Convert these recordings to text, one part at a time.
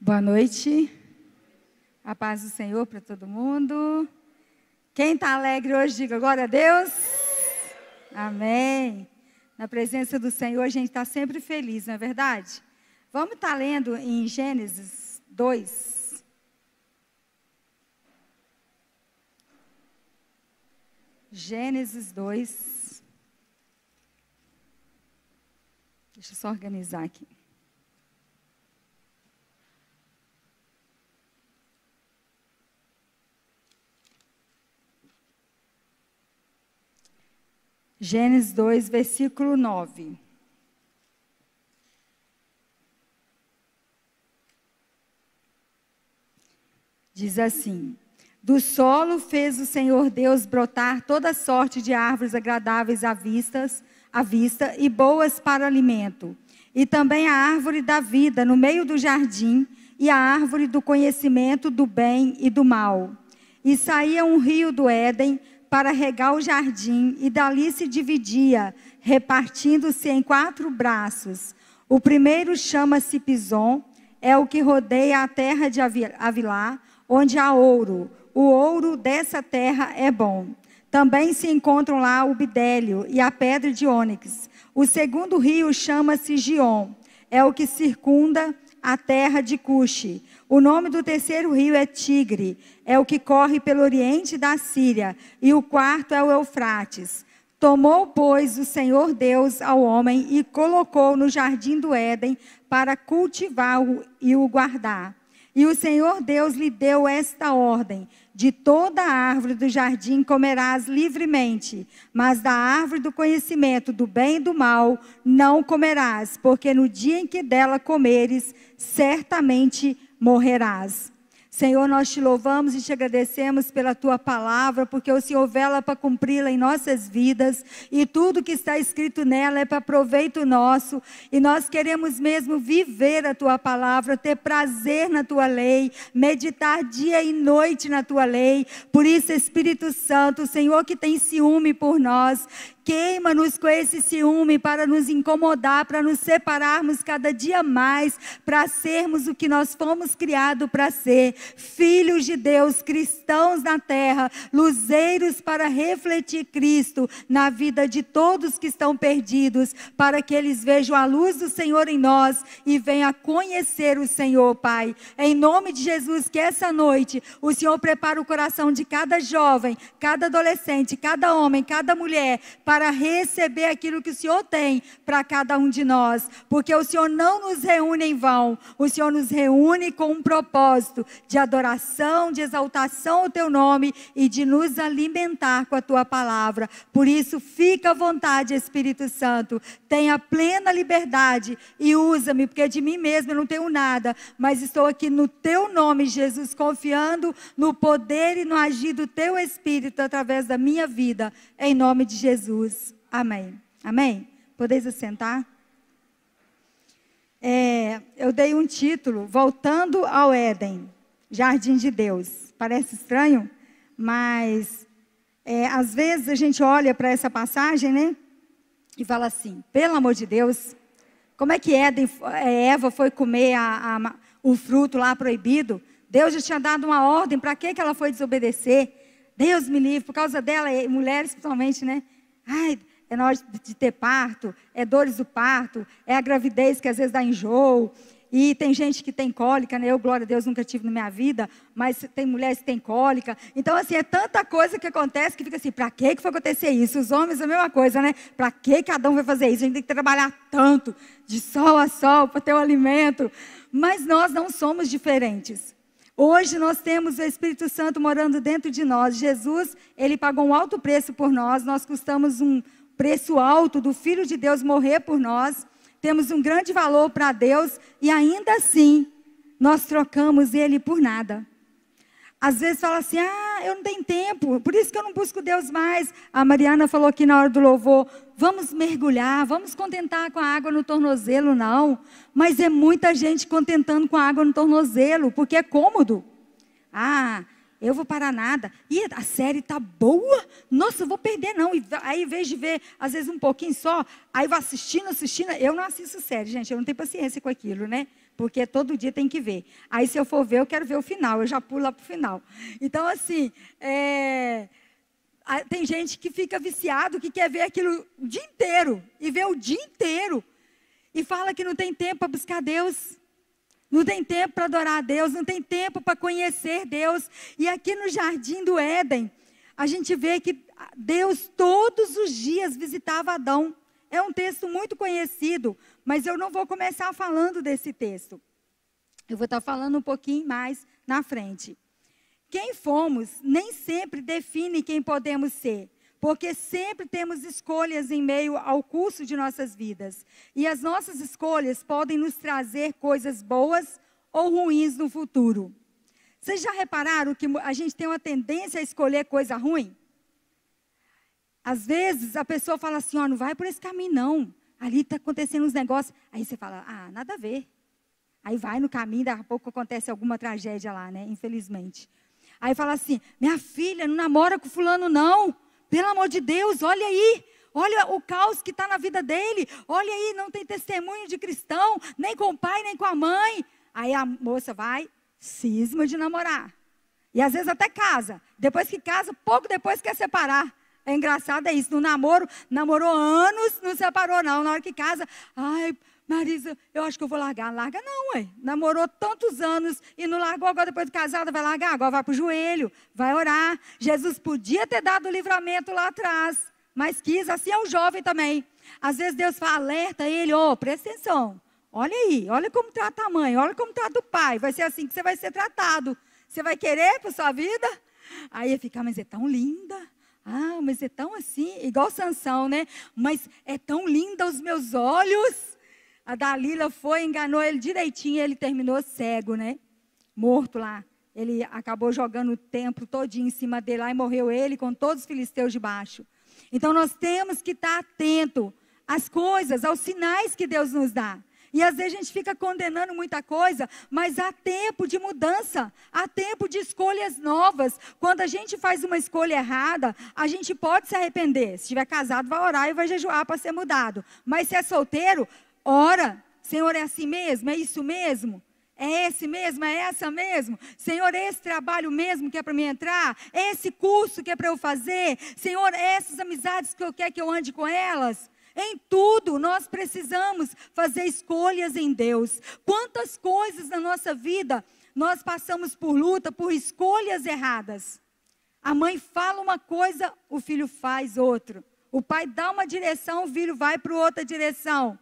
Boa noite, a paz do Senhor para todo mundo. Quem está alegre hoje, diga glória a Deus. Amém. Na presença do Senhor a gente está sempre feliz, não é verdade? Vamos estar lendo em Gênesis 2. Gênesis 2. Deixa eu só organizar aqui. Gênesis 2, versículo 9. Diz assim: do solo fez o Senhor Deus brotar toda sorte de árvores agradáveis à vista e boas para alimento, e também a árvore da vida no meio do jardim, e a árvore do conhecimento do bem e do mal. E saía um rio do Éden para regar o jardim, e dali se dividia, repartindo-se em 4 braços. O primeiro chama-se Pison, é o que rodeia a terra de Havilá, onde há ouro. O ouro dessa terra é bom. Também se encontram lá o bidélio e a pedra de ônix. O segundo rio chama-se Gion, é o que circunda a terra de Cuxi. O nome do terceiro rio é Tigre, é o que corre pelo oriente da Síria, e o quarto é o Eufrates. Tomou, pois, o Senhor Deus ao homem e colocou no jardim do Éden para cultivá-lo e o guardar. E o Senhor Deus lhe deu esta ordem: de toda a árvore do jardim comerás livremente, mas da árvore do conhecimento do bem e do mal não comerás, porque no dia em que dela comeres, certamente morrerás. Senhor, nós te louvamos e te agradecemos pela tua palavra, porque o Senhor vela para cumpri-la em nossas vidas, e tudo que está escrito nela é para proveito nosso, e nós queremos mesmo viver a tua palavra, ter prazer na tua lei, meditar dia e noite na tua lei. Por isso, Espírito Santo, o Senhor que tem ciúme por nós, queima-nos com esse ciúme para nos incomodar, para nos separarmos cada dia mais, para sermos o que nós fomos criados para ser, filhos de Deus, cristãos na terra, luzeiros para refletir Cristo na vida de todos que estão perdidos, para que eles vejam a luz do Senhor em nós e venham a conhecer o Senhor, Pai. Em nome de Jesus, que essa noite o Senhor prepara o coração de cada jovem, cada adolescente, cada homem, cada mulher, para receber aquilo que o Senhor tem para cada um de nós, porque o Senhor não nos reúne em vão, o Senhor nos reúne com um propósito de adoração, de exaltação ao teu nome e de nos alimentar com a tua palavra. Por isso, fica à vontade, Espírito Santo, tenha plena liberdade e usa-me, porque de mim mesmo eu não tenho nada, mas estou aqui no teu nome, Jesus, confiando no poder e no agir do teu Espírito através da minha vida, em nome de Jesus. Amém. Amém? Podeis assentar? Eu dei um título, Voltando ao Éden, Jardim de Deus. Parece estranho, mas às vezes a gente olha para essa passagem, né? E fala assim, pelo amor de Deus, como é que Eva foi comer o fruto lá proibido? Deus já tinha dado uma ordem, para que ela foi desobedecer? Deus me livre, por causa dela, mulheres principalmente, né? Ai, é na hora de ter parto, é dores do parto, é a gravidez que às vezes dá enjoo, e tem gente que tem cólica, né? Eu, glória a Deus, nunca tive na minha vida, mas tem mulheres que têm cólica. Então, assim, é tanta coisa que acontece que fica assim, para que foi acontecer isso? Os homens é a mesma coisa, né? Para que cada um vai fazer isso? A gente tem que trabalhar tanto, de sol a sol, para ter o alimento. Mas nós não somos diferentes. Hoje nós temos o Espírito Santo morando dentro de nós. Jesus, ele pagou um alto preço por nós. Nós custamos um preço alto do Filho de Deus morrer por nós. Temos um grande valor para Deus e ainda assim nós trocamos ele por nada. Às vezes fala assim, eu não tenho tempo, por isso que eu não busco Deus mais. A Mariana falou aqui na hora do louvor, vamos mergulhar, vamos contentar com a água no tornozelo, não. Mas é muita gente contentando com a água no tornozelo, porque é cômodo. Eu vou parar nada. E a série tá boa? Nossa, eu vou perder não. E aí, em vez de ver, às vezes, um pouquinho só, aí vai assistindo. Eu não assisto série, gente. Eu não tenho paciência com aquilo, né? Porque todo dia tem que ver. Aí, se eu for ver, eu quero ver o final, eu já pulo lá para o final. Então, assim, tem gente que fica viciado, que quer ver aquilo o dia inteiro, e vê o dia inteiro, e fala que não tem tempo para buscar Deus, não tem tempo para adorar a Deus, não tem tempo para conhecer Deus. E aqui no Jardim do Éden, a gente vê que Deus todos os dias visitava Adão. É um texto muito conhecido, mas eu não vou começar falando desse texto. Eu vou estar falando um pouquinho mais na frente. Quem fomos nem sempre define quem podemos ser, porque sempre temos escolhas em meio ao curso de nossas vidas. E as nossas escolhas podem nos trazer coisas boas ou ruins no futuro. Vocês já repararam que a gente tem uma tendência a escolher coisa ruim? Às vezes a pessoa fala assim, não vai por esse caminho não. Ali está acontecendo uns negócios. Aí você fala, nada a ver. Aí vai no caminho, daqui a pouco acontece alguma tragédia lá, né? Infelizmente. Aí fala assim, minha filha, não namora com fulano não. Pelo amor de Deus, olha aí. Olha o caos que está na vida dele. Olha aí, não tem testemunho de cristão, nem com o pai, nem com a mãe. Aí a moça vai, cisma de namorar. E às vezes até casa. Depois que casa, pouco depois quer separar. É engraçado, é isso. No namoro, namorou anos, não separou não. Na hora que casa, Marisa, eu acho que eu vou largar. Larga não, ué. Namorou tantos anos e não largou, agora depois de casada vai largar. Agora vai para o joelho, vai orar. Jesus podia ter dado o livramento lá atrás, mas quis, assim é o jovem também. Às vezes Deus fala, alerta ele, presta atenção. Olha aí, olha como trata a mãe, olha como trata o pai. Vai ser assim que você vai ser tratado. Você vai querer para a sua vida? Aí ele fica, mas é tão linda. Mas é tão assim, igual Sansão, né? Mas é tão linda aos meus olhos. A Dalila enganou ele direitinho, ele terminou cego, né? Morto lá. Ele acabou jogando o templo todinho em cima dele lá e morreu ele com todos os filisteus debaixo. Então nós temos que estar atento às coisas, aos sinais que Deus nos dá. E às vezes a gente fica condenando muita coisa, mas há tempo de mudança, há tempo de escolhas novas. Quando a gente faz uma escolha errada, a gente pode se arrepender. Se estiver casado, vai orar e vai jejuar para ser mudado. Mas se é solteiro, ora, Senhor, é assim mesmo? É isso mesmo? É esse mesmo? É essa mesmo? Senhor, é esse trabalho mesmo que é para mim entrar? É esse curso que é para eu fazer? Senhor, é essas amizades que eu quero que eu ande com elas? Em tudo, nós precisamos fazer escolhas em Deus. Quantas coisas na nossa vida nós passamos por luta, por escolhas erradas. A mãe fala uma coisa, o filho faz outra. O pai dá uma direção, o filho vai para outra direção.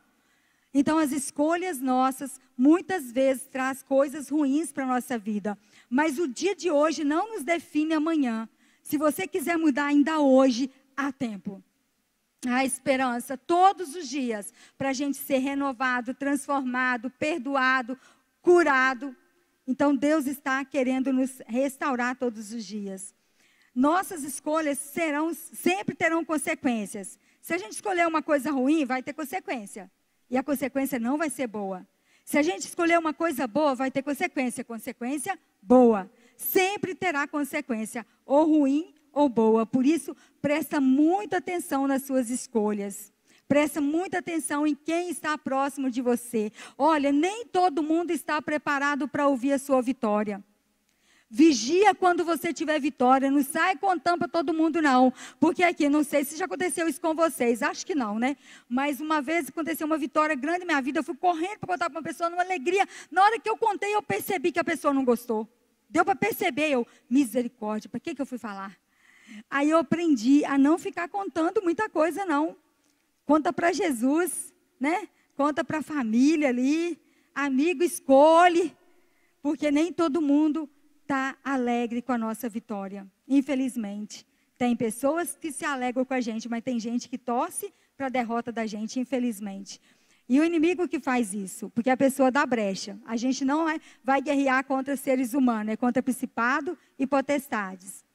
Então, as escolhas nossas, muitas vezes, traz coisas ruins para a nossa vida. Mas o dia de hoje não nos define amanhã. Se você quiser mudar ainda hoje, há tempo. Há esperança todos os dias para a gente ser renovado, transformado, perdoado, curado. Então, Deus está querendo nos restaurar todos os dias. Nossas escolhas sempre terão consequências. Se a gente escolher uma coisa ruim, vai ter consequência. E a consequência não vai ser boa. Se a gente escolher uma coisa boa, vai ter consequência. Consequência boa. Sempre terá consequência, ou ruim ou boa. Por isso, presta muita atenção nas suas escolhas. Presta muita atenção em quem está próximo de você. Olha, nem todo mundo está preparado para ouvir a sua vitória. Vigia quando você tiver vitória. Não sai contando para todo mundo, não. Porque aqui, não sei se já aconteceu isso com vocês. Acho que não, né? Mas uma vez aconteceu uma vitória grande na minha vida. Eu fui correndo para contar para uma pessoa, numa alegria. Na hora que eu contei, eu percebi que a pessoa não gostou. Deu para perceber. Misericórdia, para que eu fui falar? Aí eu aprendi a não ficar contando muita coisa, não. Conta para Jesus, né? Conta para a família ali. Amigo, escolhe. Porque nem todo mundo está alegre com a nossa vitória. Infelizmente. Tem pessoas que se alegram com a gente, mas tem gente que torce para a derrota da gente, infelizmente. E o inimigo que faz isso, porque a pessoa dá brecha. A gente não vai guerrear contra seres humanos, é contra principado e potestades.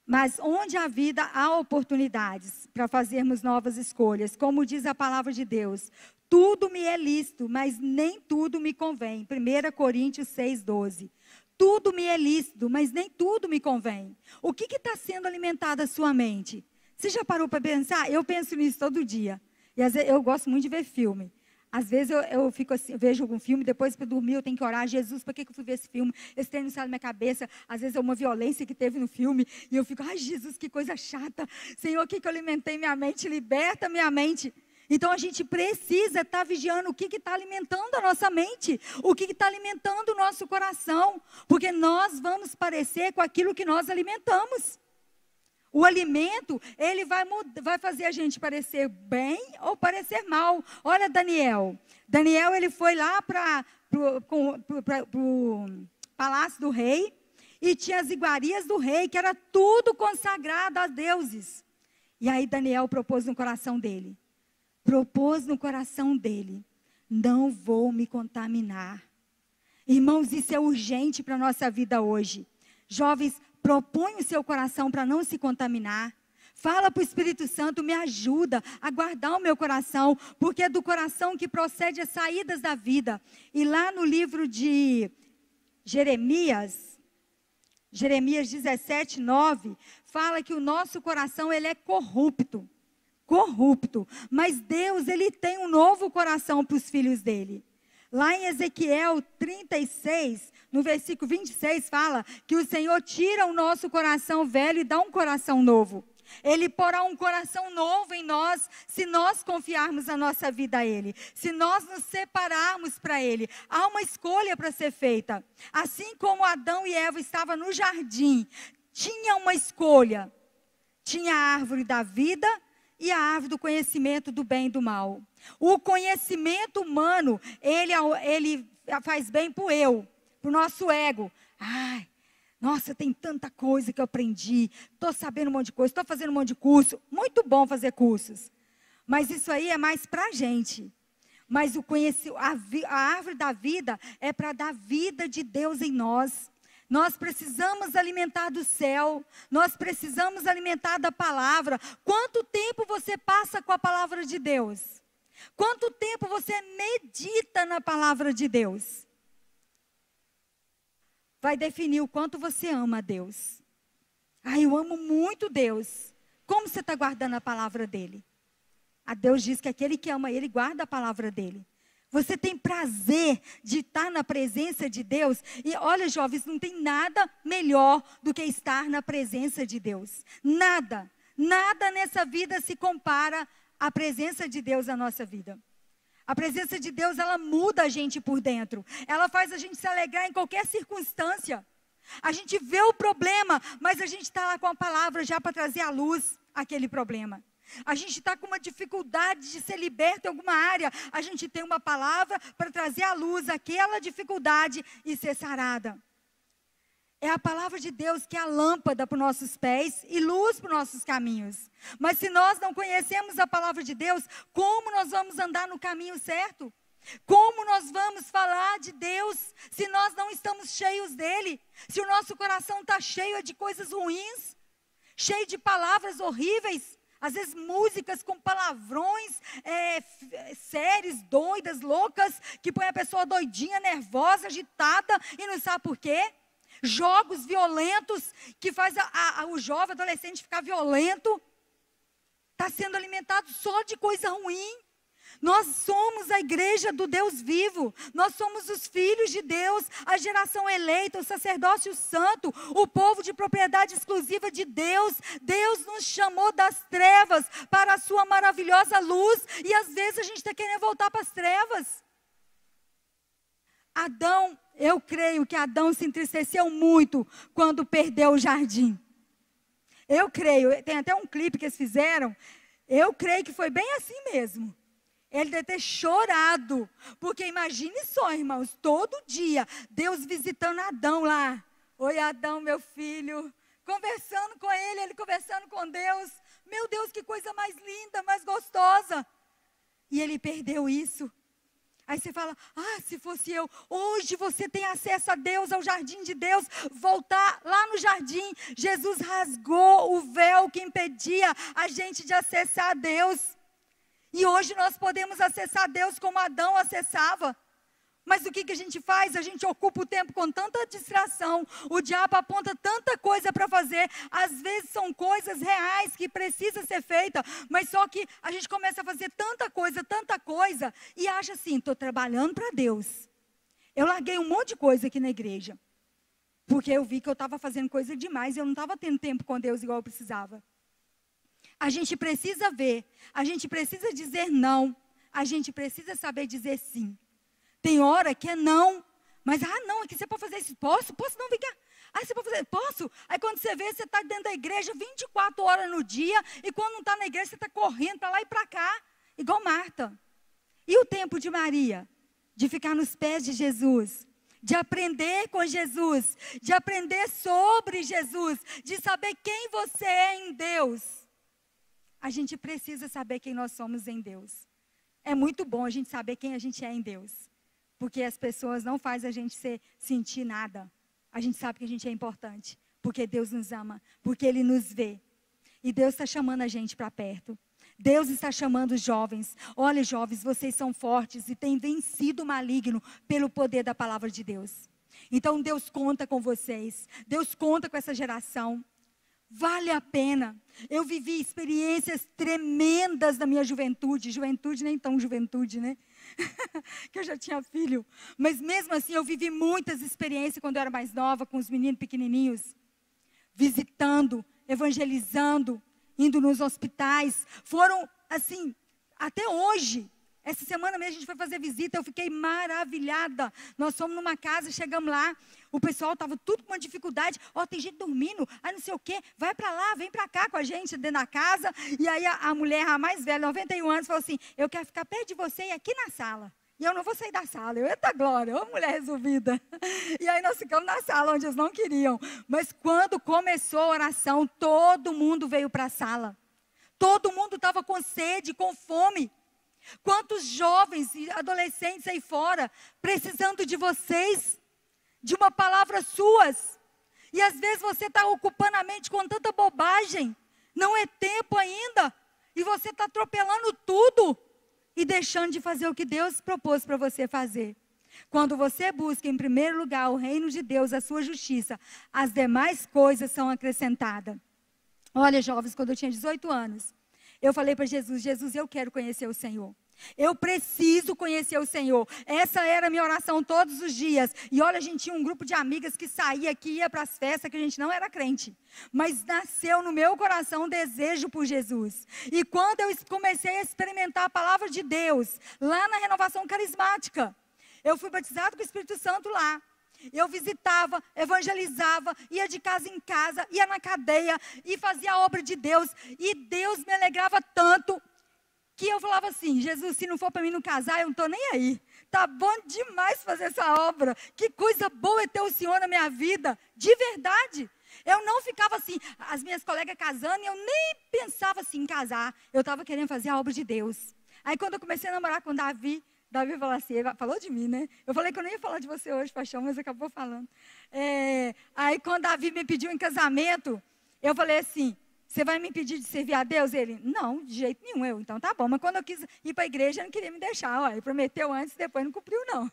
Mas onde há vida, há oportunidades para fazermos novas escolhas. Como diz a palavra de Deus, tudo me é lícito, mas nem tudo me convém. 1 Coríntios 6,12. Tudo me é lícito, mas nem tudo me convém. O que está sendo alimentado a sua mente? Você já parou para pensar? Eu penso nisso todo dia. E às vezes eu gosto muito de ver filme. Às vezes eu fico assim, eu vejo algum filme, depois para dormir eu tenho que orar, Jesus, por que eu fui ver esse filme? Esse trem não sai da minha cabeça. Às vezes é uma violência que teve no filme, e eu fico, ai Jesus, que coisa chata. Senhor, o que eu alimentei minha mente? Liberta minha mente. Então a gente precisa estar vigiando o que está alimentando a nossa mente, o que está alimentando o nosso coração, porque nós vamos parecer com aquilo que nós alimentamos. O alimento, ele vai fazer a gente parecer bem ou parecer mal. Olha Daniel. Daniel, ele foi lá para o palácio do rei, e tinha as iguarias do rei, que era tudo consagrado a deuses. E aí Daniel propôs no coração dele, não vou me contaminar. Irmãos, isso é urgente para a nossa vida hoje. Jovens, propõe o seu coração para não se contaminar. Fala para o Espírito Santo, me ajuda a guardar o meu coração, porque é do coração que procede as saídas da vida. E lá no livro de Jeremias 17:9, fala que o nosso coração ele é corrupto, mas Deus ele tem um novo coração para os filhos dele. Lá em Ezequiel 36, no versículo 26, fala que o Senhor tira o nosso coração velho e dá um coração novo. Ele porá um coração novo em nós, se nós confiarmos a nossa vida a Ele. Se nós nos separarmos para Ele. Há uma escolha para ser feita. Assim como Adão e Eva estavam no jardim, tinha uma escolha. Tinha a árvore da vida e a árvore do conhecimento do bem e do mal. O conhecimento humano, ele faz bem para o eu, para o nosso ego. Ai, nossa, tem tanta coisa que eu aprendi, estou sabendo um monte de coisa, estou fazendo um monte de curso. Muito bom fazer cursos, mas isso aí é mais para a gente. Mas a árvore da vida é para dar vida de Deus em nós. Nós precisamos alimentar do céu, nós precisamos alimentar da palavra. Quanto tempo você passa com a palavra de Deus? Quanto tempo você medita na palavra de Deus? Vai definir o quanto você ama a Deus. Eu amo muito Deus. Como você está guardando a palavra dele? A Deus diz que aquele que ama ele guarda a palavra dele. Você tem prazer de estar na presença de Deus? E olha, jovens, não tem nada melhor do que estar na presença de Deus. Nada, nada nessa vida se compara à presença de Deus na nossa vida. A presença de Deus, ela muda a gente por dentro. Ela faz a gente se alegrar em qualquer circunstância. A gente vê o problema, mas a gente está lá com a palavra já para trazer à luz aquele problema. A gente está com uma dificuldade de ser liberto em alguma área. A gente tem uma palavra para trazer à luz aquela dificuldade e ser sarada. É a palavra de Deus que é a lâmpada para os nossos pés e luz para os nossos caminhos. Mas se nós não conhecemos a palavra de Deus, como nós vamos andar no caminho certo? Como nós vamos falar de Deus se nós não estamos cheios dele? Se o nosso coração está cheio de coisas ruins, cheio de palavras horríveis, às vezes músicas com palavrões, séries doidas, loucas, que põe a pessoa doidinha, nervosa, agitada e não sabe por quê. Jogos violentos que faz o jovem adolescente ficar violento. Está sendo alimentado só de coisa ruim. Nós somos a igreja do Deus vivo. Nós somos os filhos de Deus, a geração eleita, o sacerdócio santo, o povo de propriedade exclusiva de Deus. Deus nos chamou das trevas para a sua maravilhosa luz. E às vezes a gente está querendo voltar para as trevas. Adão, eu creio que Adão se entristeceu muito quando perdeu o jardim. Eu creio, tem até um clipe que eles fizeram. Eu creio que foi bem assim mesmo. Ele deve ter chorado, porque imagine só, irmãos, todo dia, Deus visitando Adão lá. Oi, Adão, meu filho, conversando com ele conversando com Deus. Meu Deus, que coisa mais linda, mais gostosa. E ele perdeu isso. Aí você fala, se fosse eu, hoje você tem acesso a Deus, ao jardim de Deus, voltar lá no jardim. Jesus rasgou o véu que impedia a gente de acessar a Deus. E hoje nós podemos acessar Deus como Adão acessava. Mas o que a gente faz? A gente ocupa o tempo com tanta distração. O diabo aponta tanta coisa para fazer. Às vezes são coisas reais que precisam ser feitas. Mas só que a gente começa a fazer tanta coisa. E acha assim, estou trabalhando para Deus. Eu larguei um monte de coisa aqui na igreja. Porque eu vi que eu estava fazendo coisa demais. E eu não estava tendo tempo com Deus igual eu precisava. A gente precisa ver. A gente precisa dizer não. A gente precisa saber dizer sim. Tem hora que é não, mas não, é que você pode fazer isso, posso não, vem cá, você pode fazer, posso, aí quando você vê, você está dentro da igreja 24 horas no dia, e quando não está na igreja, você está correndo para lá e para cá, igual Marta. E o tempo de Maria, de ficar nos pés de Jesus, de aprender com Jesus, de aprender sobre Jesus, de saber quem você é em Deus. A gente precisa saber quem nós somos em Deus. É muito bom a gente saber quem a gente é em Deus. Porque as pessoas não fazem a gente sentir nada. A gente sabe que a gente é importante. Porque Deus nos ama. Porque Ele nos vê. E Deus está chamando a gente para perto. Deus está chamando os jovens. Olha, jovens, vocês são fortes e têm vencido o maligno pelo poder da palavra de Deus. Então Deus conta com vocês. Deus conta com essa geração. Vale a pena. Eu vivi experiências tremendas na minha juventude. Juventude, nem tão juventude, né? Que eu já tinha filho. Mas mesmo assim, eu vivi muitas experiências quando eu era mais nova, com os meninos pequenininhos. Visitando, evangelizando, indo nos hospitais. Foram, assim, até hoje. Essa semana mesmo a gente foi fazer visita, eu fiquei maravilhada. Nós fomos numa casa, chegamos lá, o pessoal estava tudo com uma dificuldade. Tem gente dormindo, não sei o quê, vai para lá, vem para cá com a gente dentro da casa. E aí a mulher, a mais velha, 91 anos, falou assim, eu quero ficar perto de você e aqui na sala. E eu não vou sair da sala. Eita glória, ô mulher resolvida. E aí nós ficamos na sala onde eles não queriam. Mas quando começou a oração, todo mundo veio para a sala. Todo mundo estava com sede, com fome. Quantos jovens e adolescentes aí fora, precisando de vocês, de uma palavra suas. E às vezes você está ocupando a mente com tanta bobagem, não é tempo ainda, e você está atropelando tudo, e deixando de fazer o que Deus propôs para você fazer. Quando você busca em primeiro lugar o reino de Deus, a sua justiça, as demais coisas são acrescentadas. Olha, jovens, quando eu tinha 18 anos, eu falei para Jesus, Jesus, eu quero conhecer o Senhor. Eu preciso conhecer o Senhor. Essa era a minha oração todos os dias. E olha, a gente tinha um grupo de amigas que saía aqui, ia para as festas, que a gente não era crente. Mas nasceu no meu coração um desejo por Jesus. E quando eu comecei a experimentar a palavra de Deus, lá na renovação carismática, eu fui batizado com o Espírito Santo lá. Eu visitava, evangelizava, ia de casa em casa, ia na cadeia e fazia a obra de Deus. E Deus me alegrava tanto que eu falava assim, Jesus, se não for para mim não casar, eu não estou nem aí. Tá bom demais fazer essa obra. Que coisa boa é ter o Senhor na minha vida. De verdade. Eu não ficava assim, as minhas colegas casando, e eu nem pensava assim em casar. Eu estava querendo fazer a obra de Deus. Aí quando eu comecei a namorar com Davi falou assim, ele falou de mim, né? Eu falei que eu não ia falar de você hoje, paixão, mas acabou falando. Aí quando Davi me pediu em casamento, eu falei assim, você vai me impedir de servir a Deus? Ele, não, de jeito nenhum. Então tá bom, mas quando eu quis ir para a igreja, ele não queria me deixar. Ele prometeu antes, depois não cumpriu não.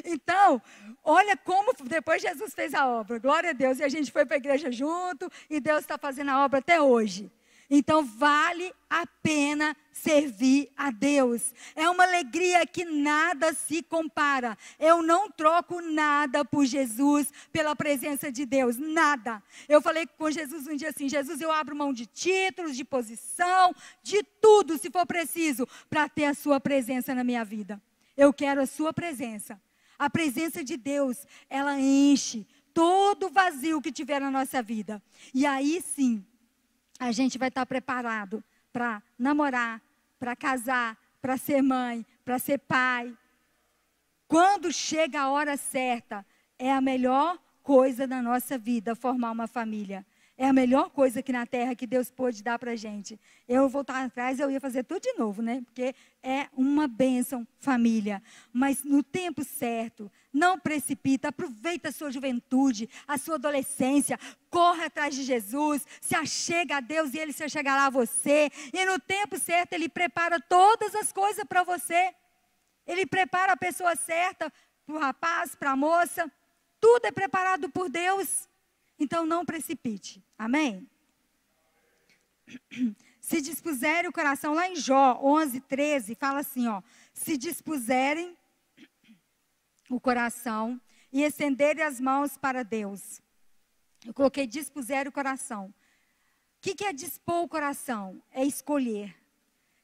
Então, olha como depois Jesus fez a obra, glória a Deus. E a gente foi para a igreja junto, e Deus está fazendo a obra até hoje. Então vale a pena servir a Deus. É uma alegria que nada se compara. Eu não troco nada por Jesus, pela presença de Deus, nada. Eu falei com Jesus um dia assim, Jesus, eu abro mão de títulos, de posição, de tudo se for preciso, para ter a sua presença na minha vida. Eu quero a sua presença. A presença de Deus, ela enche todo vazio que tiver na nossa vida. E aí sim, a gente vai estar preparado para namorar, para casar, para ser mãe, para ser pai. Quando chega a hora certa, é a melhor coisa da nossa vida, formar uma família. É a melhor coisa aqui na terra que Deus pôde dar para a gente. Eu voltar atrás, eu ia fazer tudo de novo, né? Porque é uma bênção, família. Mas no tempo certo, não precipita, aproveita a sua juventude, a sua adolescência, corre atrás de Jesus, se achega a Deus e Ele se achegará a você. E no tempo certo, Ele prepara todas as coisas para você. Ele prepara a pessoa certa para o rapaz, para a moça. Tudo é preparado por Deus. Então não precipite. Amém? Se dispuserem o coração, lá em Jó 11:13, fala assim, ó. Se dispuserem o coração e estenderem as mãos para Deus. Eu coloquei dispuserem o coração. O que é dispor o coração? É escolher.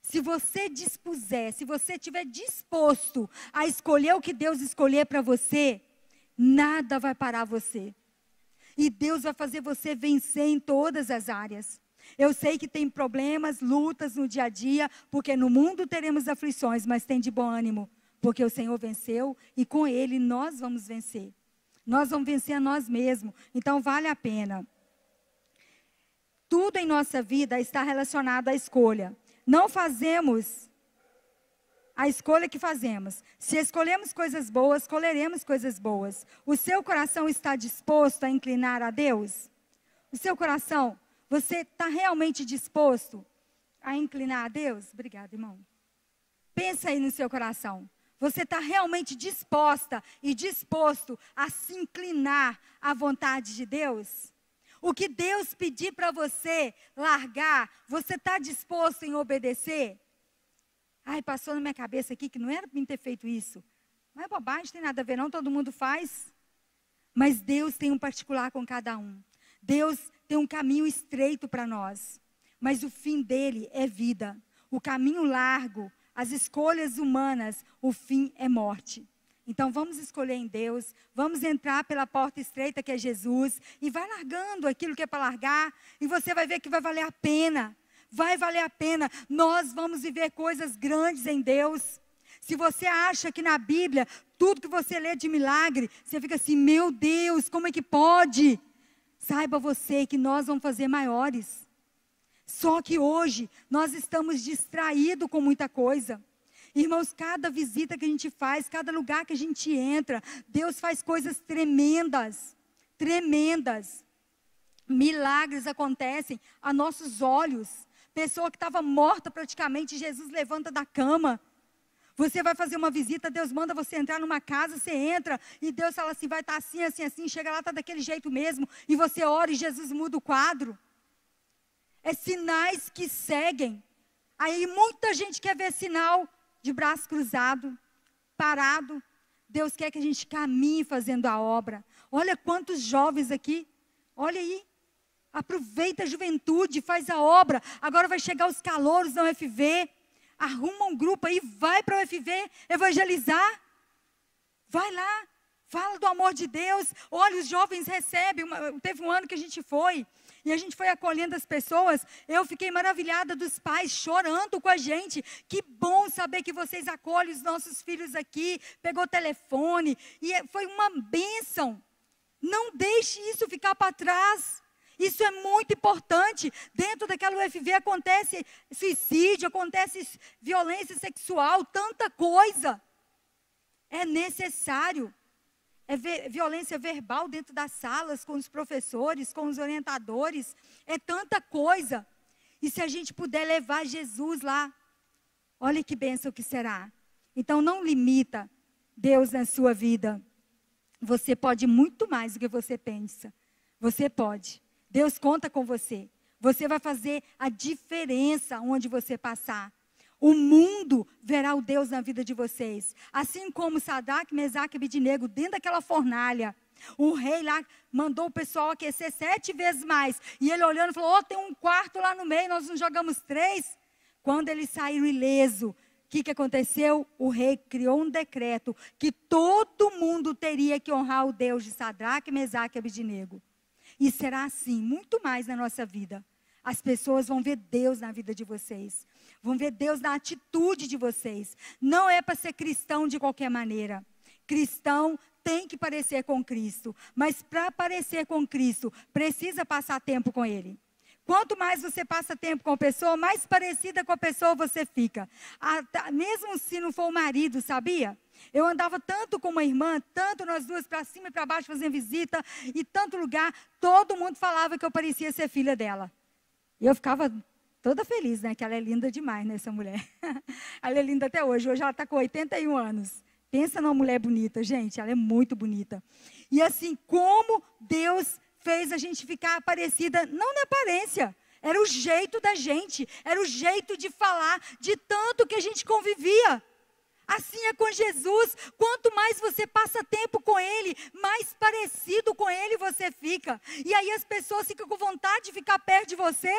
Se você dispuser, se você estiver disposto a escolher o que Deus escolher para você, nada vai parar você. E Deus vai fazer você vencer em todas as áreas. Eu sei que tem problemas, lutas no dia a dia, porque no mundo teremos aflições, mas tem de bom ânimo, porque o Senhor venceu e com Ele nós vamos vencer. Nós vamos vencer a nós mesmos, então vale a pena. Tudo em nossa vida está relacionado à escolha. Não fazemos a escolha que fazemos. Se escolhemos coisas boas, colheremos coisas boas. O seu coração está disposto a inclinar a Deus? O seu coração, você está realmente disposto a inclinar a Deus? Obrigada, irmão. Pensa aí no seu coração. Você está realmente disposta e disposto a se inclinar à vontade de Deus? O que Deus pedir para você largar, você está disposto em obedecer? Ai, passou na minha cabeça aqui que não era para mim ter feito isso. Mas é bobagem, não tem nada a ver não, todo mundo faz. Mas Deus tem um particular com cada um. Deus tem um caminho estreito para nós. Mas o fim dele é vida. O caminho largo, as escolhas humanas, o fim é morte. Então vamos escolher em Deus, vamos entrar pela porta estreita que é Jesus, e vai largando aquilo que é para largar, e você vai ver que vai valer a pena. Vai valer a pena. Nós vamos viver coisas grandes em Deus. Se você acha que na Bíblia, tudo que você lê de milagre, você fica assim, meu Deus, como é que pode? Saiba você que nós vamos fazer maiores. Só que hoje, nós estamos distraídos com muita coisa. Irmãos, cada visita que a gente faz, cada lugar que a gente entra, Deus faz coisas tremendas, tremendas. Milagres acontecem a nossos olhos. Pessoa que estava morta praticamente, Jesus levanta da cama. Você vai fazer uma visita, Deus manda você entrar numa casa, você entra, e Deus fala assim, vai estar assim, assim, assim, chega lá, está daquele jeito mesmo, e você ora e Jesus muda o quadro. É sinais que seguem. Aí muita gente quer ver sinal de braço cruzado, parado. Deus quer que a gente caminhe fazendo a obra. Olha quantos jovens aqui, olha aí. Aproveita a juventude, faz a obra. Agora vai chegar os calouros da UFV. Arruma um grupo aí, vai para a UFV evangelizar. Vai lá, fala do amor de Deus. Olha, os jovens recebem. Teve um ano que a gente foi, e a gente foi acolhendo as pessoas. Eu fiquei maravilhada dos pais chorando com a gente. Que bom saber que vocês acolhem os nossos filhos aqui. Pegou telefone, e foi uma bênção. Não deixe isso ficar para trás. Isso é muito importante. Dentro daquela UFV acontece suicídio, acontece violência sexual, tanta coisa. É necessário. É violência verbal dentro das salas, com os professores, com os orientadores. É tanta coisa. E se a gente puder levar Jesus lá, olha que bênção que será. Então não limita Deus na sua vida. Você pode muito mais do que você pensa. Você pode. Deus conta com você. Você vai fazer a diferença onde você passar. O mundo verá o Deus na vida de vocês. Assim como Sadraque, Mesaque e Abednego, dentro daquela fornalha. O rei lá mandou o pessoal aquecer 7 vezes mais. E ele olhando falou, tem um quarto lá no meio, nós não jogamos 3. Quando eles saíram ileso, o que aconteceu? O rei criou um decreto que todo mundo teria que honrar o Deus de Sadraque, Mesaque e Abednego. E será assim, muito mais na nossa vida. As pessoas vão ver Deus na vida de vocês. Vão ver Deus na atitude de vocês. Não é para ser cristão de qualquer maneira. Cristão tem que parecer com Cristo. Mas para parecer com Cristo, precisa passar tempo com Ele. Quanto mais você passa tempo com a pessoa, mais parecida com a pessoa você fica. Mesmo se não for o marido, sabia? Eu andava tanto com uma irmã, tanto nós duas para cima e para baixo fazendo visita, e tanto lugar, todo mundo falava que eu parecia ser filha dela. E eu ficava toda feliz, né? Que ela é linda demais, né, essa mulher. Ela é linda até hoje. Hoje ela está com 81 anos. Pensa numa mulher bonita, gente, ela é muito bonita. E assim, como Deus fez a gente ficar parecida, não na aparência, era o jeito da gente, era o jeito de falar, de tanto que a gente convivia. Assim é com Jesus, quanto mais você passa tempo com Ele, mais parecido com Ele você fica. E aí as pessoas ficam com vontade de ficar perto de você.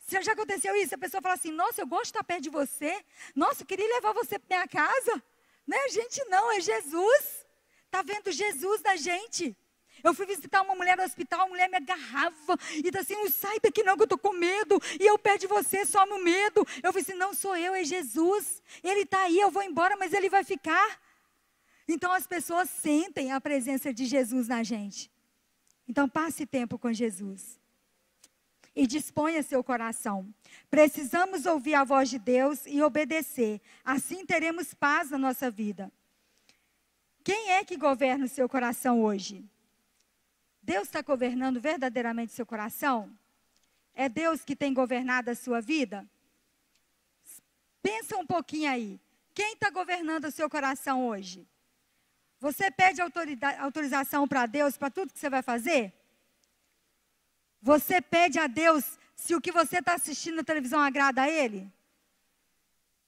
Já aconteceu isso? A pessoa fala assim, nossa, eu gosto de estar perto de você. Nossa, eu queria levar você para minha casa. Né? Gente, não, é Jesus. Está vendo Jesus na gente. Eu fui visitar uma mulher no hospital, a mulher me agarrava e disse assim, não sai daqui não que eu estou com medo. E eu perto de você, some o medo. Eu falei assim, não sou eu, é Jesus. Ele está aí, eu vou embora, mas ele vai ficar. Então as pessoas sentem a presença de Jesus na gente. Então passe tempo com Jesus. E disponha seu coração. Precisamos ouvir a voz de Deus e obedecer. Assim teremos paz na nossa vida. Quem é que governa o seu coração hoje? Deus está governando verdadeiramente o seu coração? É Deus que tem governado a sua vida? Pensa um pouquinho aí. Quem está governando o seu coração hoje? Você pede autorização para Deus para tudo que você vai fazer? Você pede a Deus se o que você está assistindo na televisão agrada a Ele?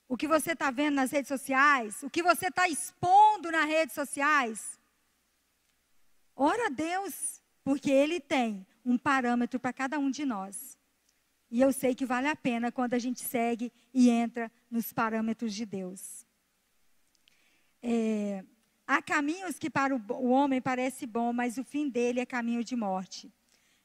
O que você está vendo nas redes sociais? O que você está expondo nas redes sociais? Ora a Deus, porque Ele tem um parâmetro para cada um de nós. E eu sei que vale a pena quando a gente segue e entra nos parâmetros de Deus. Há caminhos que para o homem parece bom, mas o fim dele é caminho de morte.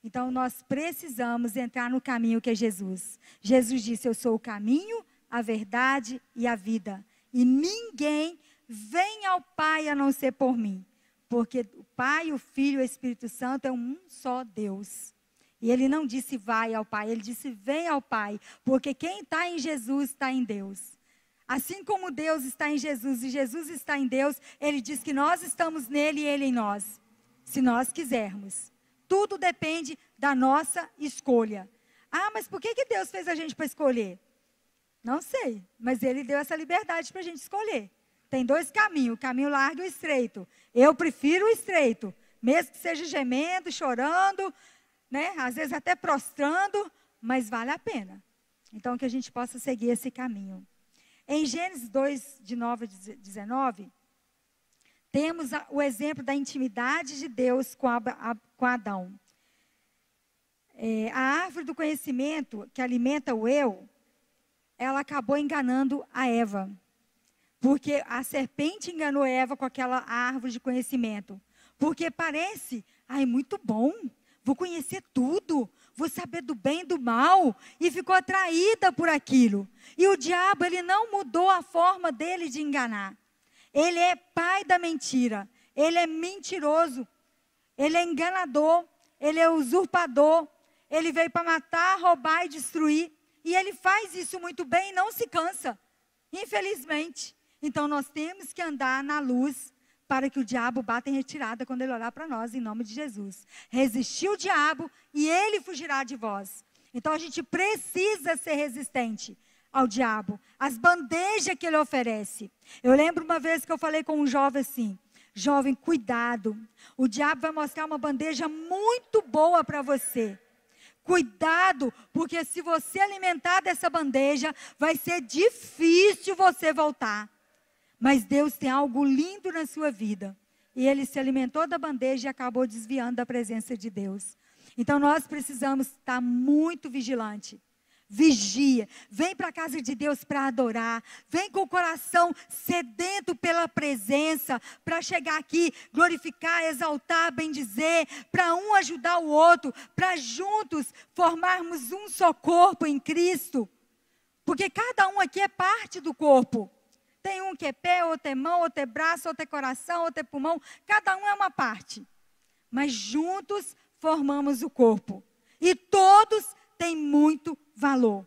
Então, nós precisamos entrar no caminho que é Jesus. Jesus disse, eu sou o caminho, a verdade e a vida. E ninguém vem ao Pai a não ser por mim. Porque o Pai, o Filho e o Espírito Santo é um só Deus. E Ele não disse vai ao Pai, Ele disse vem ao Pai. Porque quem está em Jesus está em Deus. Assim como Deus está em Jesus e Jesus está em Deus, Ele diz que nós estamos nele e Ele em nós. Se nós quisermos. Tudo depende da nossa escolha. Ah, mas por que Deus fez a gente para escolher? Não sei, mas Ele deu essa liberdade para a gente escolher. Tem dois caminhos, o caminho largo e o estreito. Eu prefiro o estreito, mesmo que seja gemendo, chorando, né? Às vezes até prostrando, mas vale a pena. Então, que a gente possa seguir esse caminho. Em Gênesis 2, de 9 a 19, temos o exemplo da intimidade de Deus com Adão. A árvore do conhecimento que alimenta o eu, ela acabou enganando a Eva. Porque a serpente enganou Eva com aquela árvore de conhecimento. Porque parece, muito bom, vou conhecer tudo, vou saber do bem e do mal. E ficou atraída por aquilo. E o diabo, ele não mudou a forma dele de enganar. Ele é pai da mentira, ele é mentiroso, ele é enganador, ele é usurpador. Ele veio para matar, roubar e destruir. E ele faz isso muito bem e não se cansa, infelizmente. Então, nós temos que andar na luz para que o diabo bata em retirada quando ele olhar para nós, em nome de Jesus. Resistir o diabo e ele fugirá de vós. Então, a gente precisa ser resistente ao diabo, as bandejas que ele oferece. Eu lembro uma vez que eu falei com um jovem assim, jovem, cuidado, o diabo vai mostrar uma bandeja muito boa para você. Cuidado, porque se você alimentar dessa bandeja, vai ser difícil você voltar. Mas Deus tem algo lindo na sua vida. E Ele se alimentou da bandeja e acabou desviando da presença de Deus. Então nós precisamos estar muito vigilante. Vigia, vem para a casa de Deus para adorar, vem com o coração sedento pela presença, para chegar aqui, glorificar, exaltar, bendizer, para um ajudar o outro, para juntos formarmos um só corpo em Cristo, porque cada um aqui é parte do corpo, tem um que é pé, outro é mão, outro é braço, outro é coração, outro é pulmão, cada um é uma parte, mas juntos formamos o corpo, e todos têm muito valor.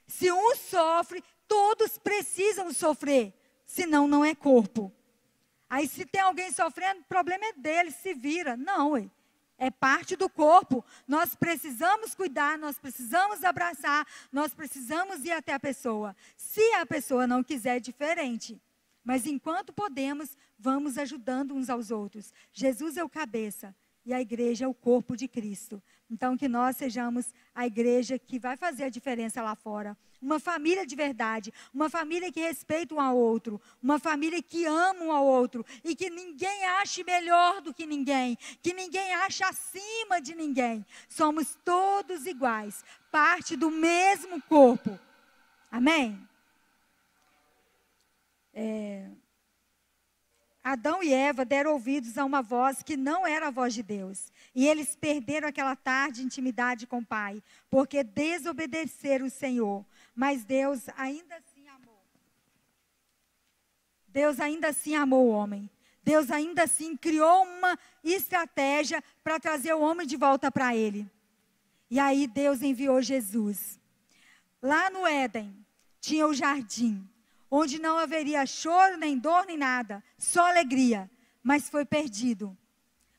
Se um sofre, todos precisam sofrer, senão não é corpo. Aí se tem alguém sofrendo, o problema é dele, se vira. Não, é parte do corpo. Nós precisamos cuidar, nós precisamos abraçar, nós precisamos ir até a pessoa. Se a pessoa não quiser, é diferente. Mas enquanto podemos, vamos ajudando uns aos outros. Jesus é o cabeça e a igreja é o corpo de Cristo. Então, que nós sejamos a igreja que vai fazer a diferença lá fora. Uma família de verdade, uma família que respeita um ao outro, uma família que ama um ao outro e que ninguém ache melhor do que ninguém ache acima de ninguém. Somos todos iguais, parte do mesmo corpo. Amém? Adão e Eva deram ouvidos a uma voz que não era a voz de Deus. E eles perderam aquela tarde de intimidade com o Pai, porque desobedeceram o Senhor. Mas Deus ainda assim amou. Deus ainda assim amou o homem. Deus ainda assim criou uma estratégia para trazer o homem de volta para Ele. E aí Deus enviou Jesus. Lá no Éden, tinha o jardim, onde não haveria choro, nem dor, nem nada, só alegria, mas foi perdido.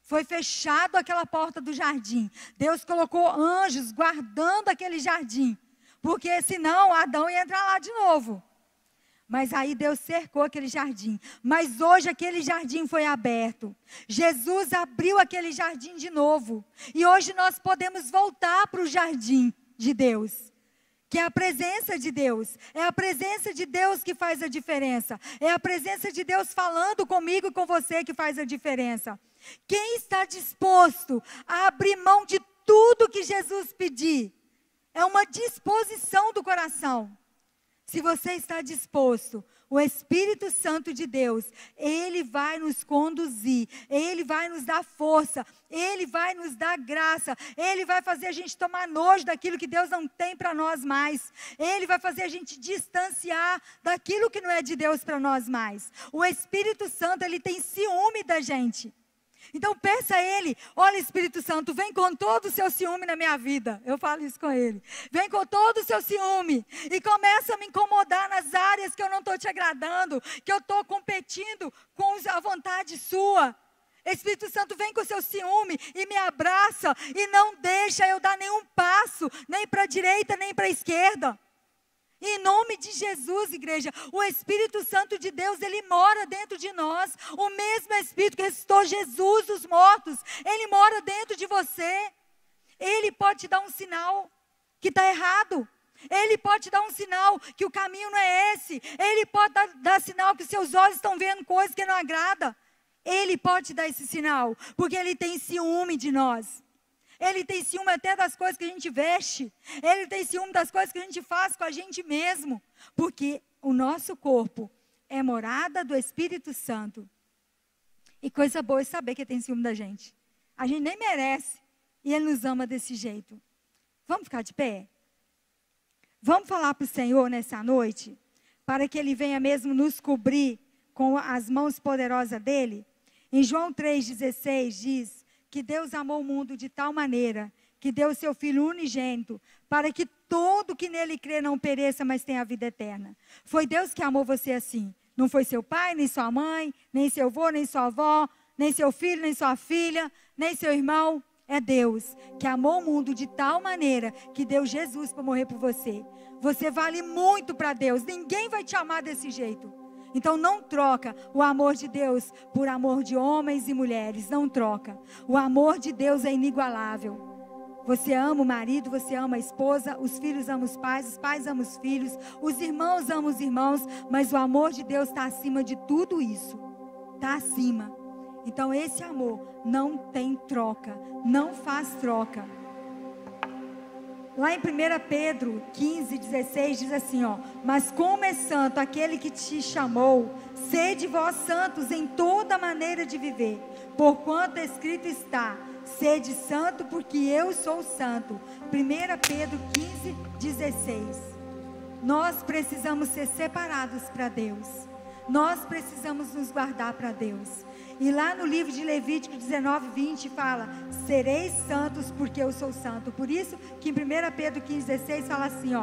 Foi fechado aquela porta do jardim. Deus colocou anjos guardando aquele jardim, porque senão Adão ia entrar lá de novo. Mas aí Deus cercou aquele jardim. Mas hoje aquele jardim foi aberto. Jesus abriu aquele jardim de novo. E hoje nós podemos voltar para o jardim de Deus, que é a presença de Deus. É a presença de Deus que faz a diferença. É a presença de Deus falando comigo e com você que faz a diferença. Quem está disposto a abrir mão de tudo que Jesus pedir? É uma disposição do coração. Se você está disposto, o Espírito Santo de Deus, Ele vai nos conduzir, Ele vai nos dar força, Ele vai nos dar graça, Ele vai fazer a gente tomar nojo daquilo que Deus não tem para nós mais, Ele vai fazer a gente distanciar daquilo que não é de Deus para nós mais. O Espírito Santo, Ele tem ciúme da gente. Então peça a Ele, olha Espírito Santo, vem com todo o seu ciúme na minha vida. Eu falo isso com Ele. Vem com todo o seu ciúme e começa a me incomodar nas áreas que eu não estou te agradando, que eu estou competindo com a vontade sua. Espírito Santo, vem com o seu ciúme e me abraça e não deixa eu dar nenhum passo, nem para a direita, nem para a esquerda. Em nome de Jesus, igreja, o Espírito Santo de Deus, Ele mora dentro de nós. O mesmo Espírito que ressuscitou Jesus dos mortos, Ele mora dentro de você. Ele pode te dar um sinal que está errado. Ele pode te dar um sinal que o caminho não é esse. Ele pode dar sinal que seus olhos estão vendo coisas que não agrada. Ele pode te dar esse sinal, porque Ele tem ciúme de nós. Ele tem ciúme até das coisas que a gente veste. Ele tem ciúme das coisas que a gente faz com a gente mesmo. Porque o nosso corpo é morada do Espírito Santo. E coisa boa é saber que Ele tem ciúme da gente. A gente nem merece. E Ele nos ama desse jeito. Vamos ficar de pé? Vamos falar para o Senhor nessa noite? Para que Ele venha mesmo nos cobrir com as mãos poderosas dEle? Em João 3,16 diz que Deus amou o mundo de tal maneira que deu o seu Filho unigênito para que todo que nele crê não pereça, mas tenha a vida eterna. Foi Deus que amou você assim. Não foi seu pai, nem sua mãe, nem seu avô, nem sua avó, nem seu filho, nem sua filha, nem seu irmão. É Deus que amou o mundo de tal maneira que deu Jesus para morrer por você. Você vale muito para Deus. Ninguém vai te amar desse jeito. Então não troca o amor de Deus por amor de homens e mulheres. Não troca. O amor de Deus é inigualável. Você ama o marido, você ama a esposa, os filhos amam os pais amam os filhos, os irmãos amam os irmãos, mas o amor de Deus está acima de tudo isso. Está acima. Então esse amor não tem troca, não faz troca. Lá em 1 Pedro 15:16 diz assim, mas como é santo aquele que te chamou, sede vós santos em toda maneira de viver, porquanto escrito está, sede santo porque eu sou santo. 1 Pedro 15:16. Nós precisamos ser separados para Deus. Nós precisamos nos guardar para Deus. E lá no livro de Levítico 19:20 fala, sereis santos porque eu sou santo. Por isso que em 1 Pedro 15:16 fala assim,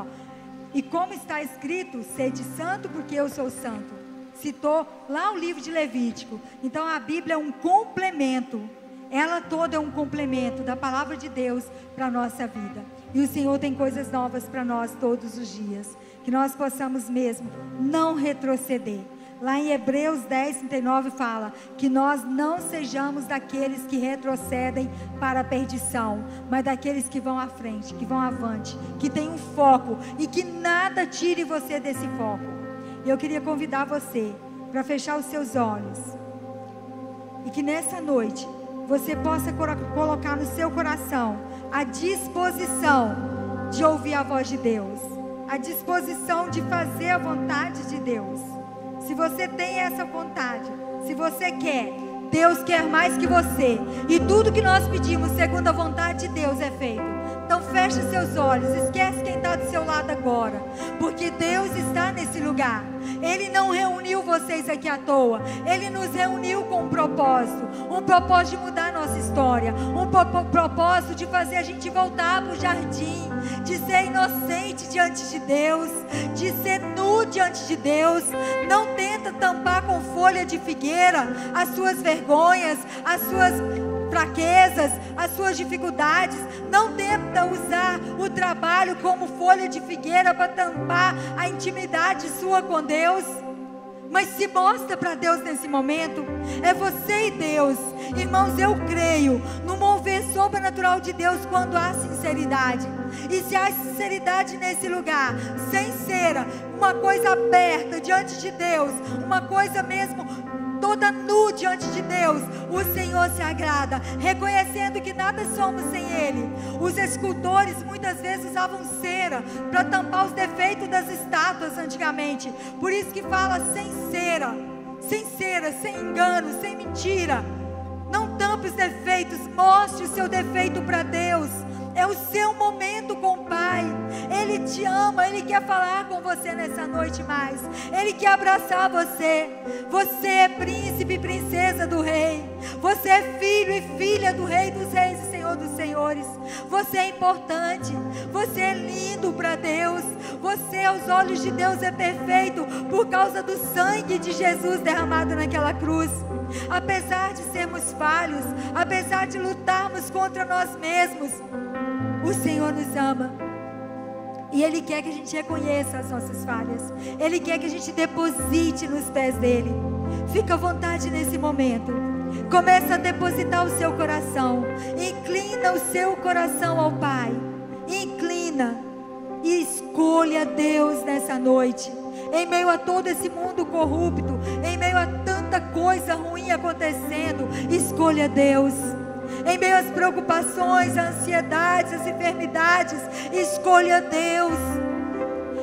e como está escrito, sede santo porque eu sou santo. Citou lá o livro de Levítico. Então a Bíblia é um complemento. Ela toda é um complemento da palavra de Deus para a nossa vida. E o Senhor tem coisas novas para nós todos os dias. Que nós possamos mesmo não retroceder. Lá em Hebreus 10, 39 fala que nós não sejamos daqueles que retrocedem para a perdição, mas daqueles que vão à frente, que vão avante, que tem um foco e que nada tire você desse foco. Eu queria convidar você para fechar os seus olhos e que nessa noite você possa colocar no seu coração a disposição de ouvir a voz de Deus, a disposição de fazer a vontade de Deus. Se você tem essa vontade, se você quer, Deus quer mais que você. E tudo que nós pedimos segundo a vontade de Deus é feito. Então feche seus olhos, esquece quem está do seu lado agora, porque Deus está nesse lugar. Ele não reuniu vocês aqui à toa. Ele nos reuniu com um propósito de mudar a nossa história, propósito de fazer a gente voltar para o jardim, de ser inocente diante de Deus, de ser nu diante de Deus. Não tenta tampar com folha de figueira as suas vergonhas, as suas fraquezas, as suas dificuldades. Não tenta usar o trabalho como folha de figueira para tampar a intimidade sua com Deus. Mas se mostra para Deus nesse momento. É você e Deus. Irmãos, eu creio no mover sobrenatural de Deus quando há sinceridade. E se há sinceridade nesse lugar, sincera, uma coisa aberta diante de Deus, uma coisa mesmo toda nu diante de Deus, o Senhor se agrada, reconhecendo que nada somos sem Ele. Os escultores muitas vezes usavam cera para tampar os defeitos das estátuas antigamente. Por isso que fala sem cera, sem engano, sem mentira. Não tampe os defeitos, mostre o seu defeito para Deus. É o seu momento com o Pai. Ele te ama, Ele quer falar com você nessa noite mais. Ele quer abraçar você. Você é príncipe e princesa do Rei. Você é filho e filha do Rei dos Reis e Senhor dos Senhores. Você é importante. Você é lindo para Deus. Você aos olhos de Deus é perfeito por causa do sangue de Jesus derramado naquela cruz. Apesar de sermos falhos, apesar de lutarmos contra nós mesmos, o Senhor nos ama. E Ele quer que a gente reconheça as nossas falhas. Ele quer que a gente deposite nos pés dEle. Fica à vontade nesse momento. Começa a depositar o seu coração. Inclina o seu coração ao Pai. Inclina. E escolha Deus nessa noite. Em meio a todo esse mundo corrupto, em meio a tanta coisa ruim acontecendo, escolha Deus. Em meio às preocupações, às ansiedades, às enfermidades, escolha Deus.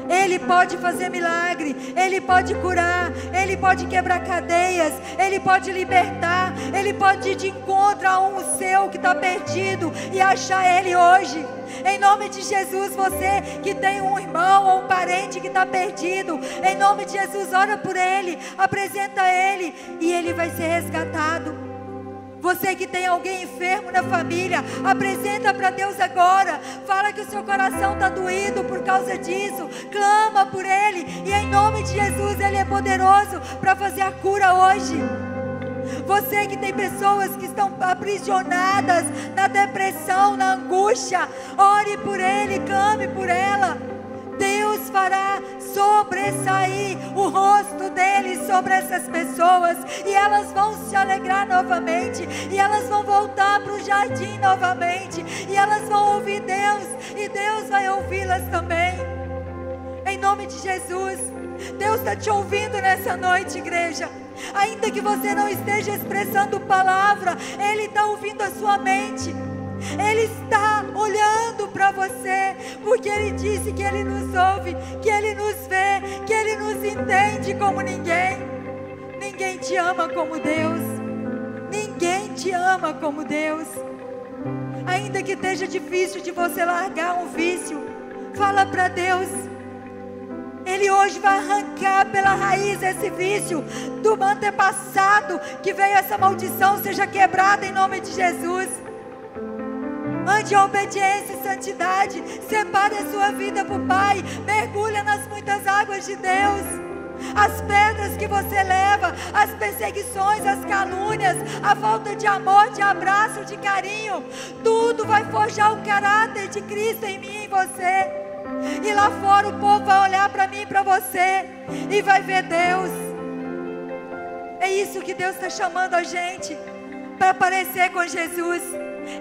Ele pode fazer milagre, Ele pode curar, Ele pode quebrar cadeias, Ele pode libertar, Ele pode ir de encontro a um seu que está perdido e achar Ele hoje. Em nome de Jesus, você que tem um irmão ou um parente que está perdido, em nome de Jesus, ora por ele, apresenta ele e ele vai ser resgatado. Você que tem alguém enfermo na família, apresenta para Deus agora. Fala que o seu coração está doído por causa disso. Clama por Ele. E em nome de Jesus, Ele é poderoso para fazer a cura hoje. Você que tem pessoas que estão aprisionadas na depressão, na angústia, ore por ele, clame por ela. Deus fará sobressair o rosto dele sobre essas pessoas, e elas vão se alegrar novamente, e elas vão voltar para o jardim novamente, e elas vão ouvir Deus, e Deus vai ouvi-las também. Em nome de Jesus, Deus está te ouvindo nessa noite, igreja. Ainda que você não esteja expressando palavra, Ele está ouvindo a sua mente. Ele está olhando para você, porque Ele disse que Ele nos ouve, que Ele nos vê, que Ele nos entende como ninguém. Ninguém te ama como Deus. Ninguém te ama como Deus. Ainda que esteja difícil de você largar um vício, fala para Deus. Ele hoje vai arrancar pela raiz esse vício do antepassado, que veio essa maldição, seja quebrada em nome de Jesus. Ande a obediência e santidade, separe a sua vida para o Pai, mergulha nas muitas águas de Deus. As pedras que você leva, as perseguições, as calúnias, a falta de amor, de abraço, de carinho, tudo vai forjar o caráter de Cristo em mim e em você. E lá fora o povo vai olhar para mim e para você e vai ver Deus. É isso que Deus está chamando a gente, para parecer com Jesus.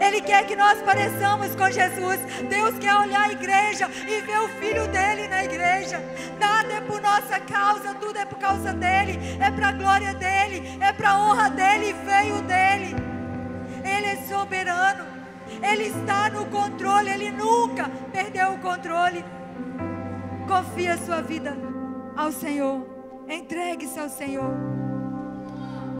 Ele quer que nós pareçamos com Jesus. Deus quer olhar a igreja e ver o Filho dele na igreja. Nada é por nossa causa, tudo é por causa dele. É para a glória dele, é para a honra dele e veio dele. Ele é soberano, ele está no controle, ele nunca perdeu o controle. Confie a sua vida ao Senhor, entregue-se ao Senhor.